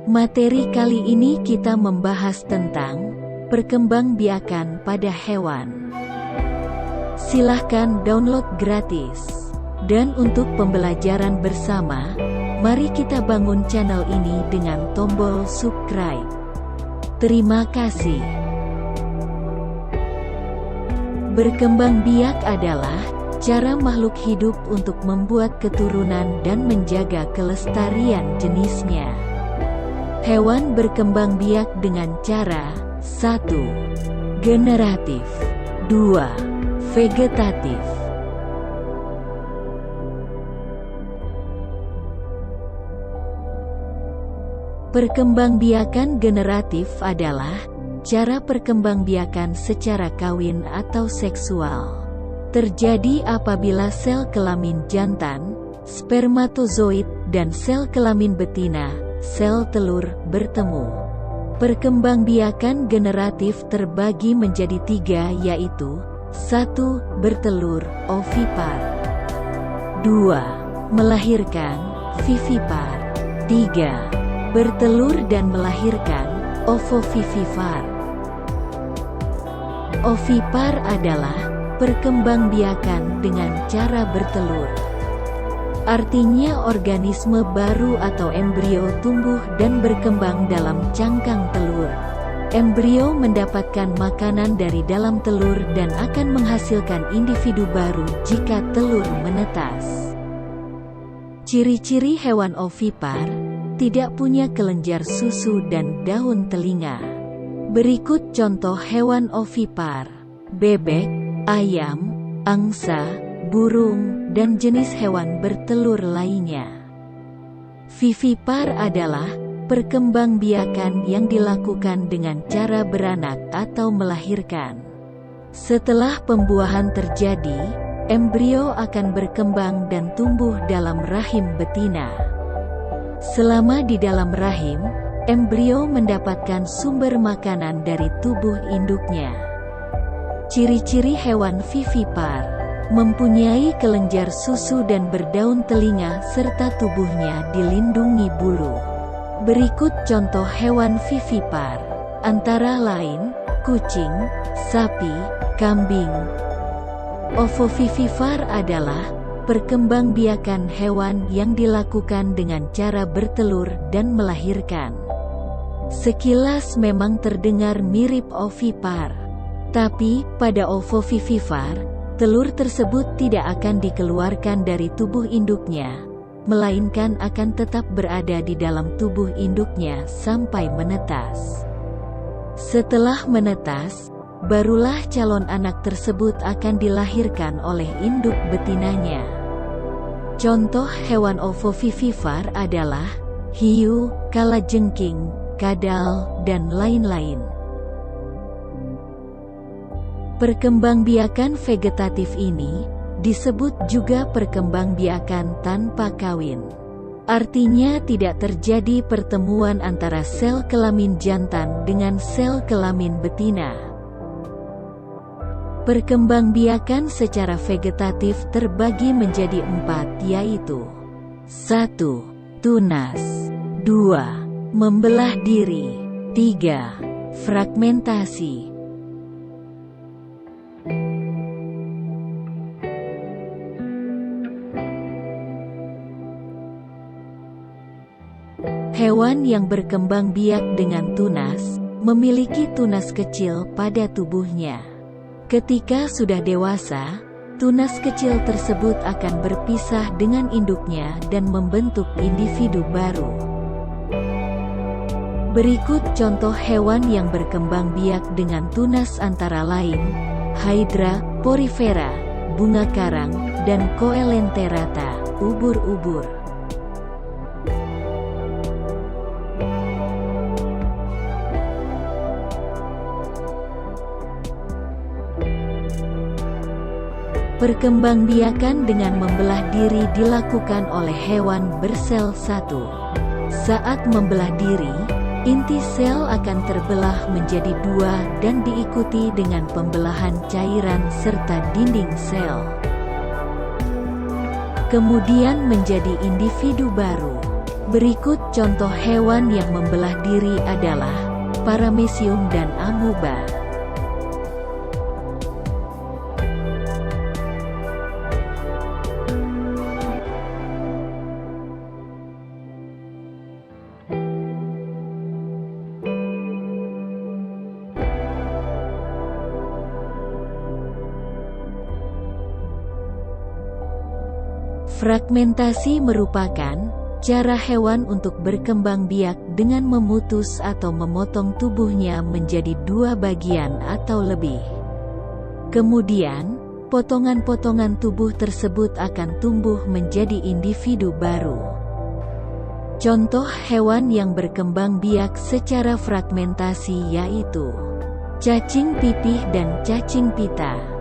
Materi kali ini kita membahas tentang perkembangbiakan pada hewan. Silahkan download gratis. Dan untuk pembelajaran bersama, mari kita bangun channel ini dengan tombol subscribe. Terima kasih. Berkembang biak adalah cara makhluk hidup untuk membuat keturunan dan menjaga kelestarian jenisnya. Hewan berkembang biak dengan cara 1. Generatif 2. Vegetatif. Perkembangbiakan generatif adalah cara perkembangbiakan secara kawin atau seksual. Terjadi apabila sel kelamin jantan, spermatozoid, dan sel kelamin betina, sel telur, bertemu. Perkembangbiakan generatif terbagi menjadi 3 yaitu 1. Bertelur, ovipar. 2. Melahirkan, vivipar. 3. Bertelur dan melahirkan, ovovivipar. Ovipar adalah perkembangbiakan dengan cara bertelur. Artinya organisme baru atau embrio tumbuh dan berkembang dalam cangkang telur. Embrio mendapatkan makanan dari dalam telur dan akan menghasilkan individu baru jika telur menetas. Ciri-ciri hewan ovipar: tidak punya kelenjar susu dan daun telinga. Berikut contoh hewan ovipar: bebek, ayam, angsa, burung, dan jenis hewan bertelur lainnya. Vivipar adalah perkembangbiakan yang dilakukan dengan cara beranak atau melahirkan. Setelah pembuahan terjadi, embrio akan berkembang dan tumbuh dalam rahim betina. Selama di dalam rahim, embrio mendapatkan sumber makanan dari tubuh induknya. Ciri-ciri hewan vivipar: mempunyai kelenjar susu dan berdaun telinga serta tubuhnya dilindungi bulu. Berikut contoh hewan vivipar, antara lain, kucing, sapi, kambing. Ovovivipar adalah perkembangbiakan hewan yang dilakukan dengan cara bertelur dan melahirkan. Sekilas memang terdengar mirip ovipar, tapi pada ovovivipar, telur tersebut tidak akan dikeluarkan dari tubuh induknya, melainkan akan tetap berada di dalam tubuh induknya sampai menetas. Setelah menetas, barulah calon anak tersebut akan dilahirkan oleh induk betinanya. Contoh hewan ovovivipar adalah hiu, kalajengking, kadal, dan lain-lain. Perkembangbiakan vegetatif ini disebut juga perkembangbiakan tanpa kawin. Artinya tidak terjadi pertemuan antara sel kelamin jantan dengan sel kelamin betina. Perkembangbiakan secara vegetatif terbagi menjadi 4 yaitu 1. Tunas. 2. Membelah diri. 3. Fragmentasi. Hewan yang berkembang biak dengan tunas, memiliki tunas kecil pada tubuhnya. Ketika sudah dewasa, tunas kecil tersebut akan berpisah dengan induknya dan membentuk individu baru. Berikut contoh hewan yang berkembang biak dengan tunas antara lain, Hydra, Porifera, bunga karang, dan Coelenterata, ubur-ubur. Perkembangbiakan dengan membelah diri dilakukan oleh hewan bersel satu. Saat membelah diri, inti sel akan terbelah menjadi 2 dan diikuti dengan pembelahan cairan serta dinding sel. Kemudian menjadi individu baru. Berikut contoh hewan yang membelah diri adalah paramecium dan amoeba. Fragmentasi merupakan cara hewan untuk berkembang biak dengan memutus atau memotong tubuhnya menjadi dua bagian atau lebih. Kemudian, potongan-potongan tubuh tersebut akan tumbuh menjadi individu baru. Contoh hewan yang berkembang biak secara fragmentasi yaitu cacing pipih dan cacing pita.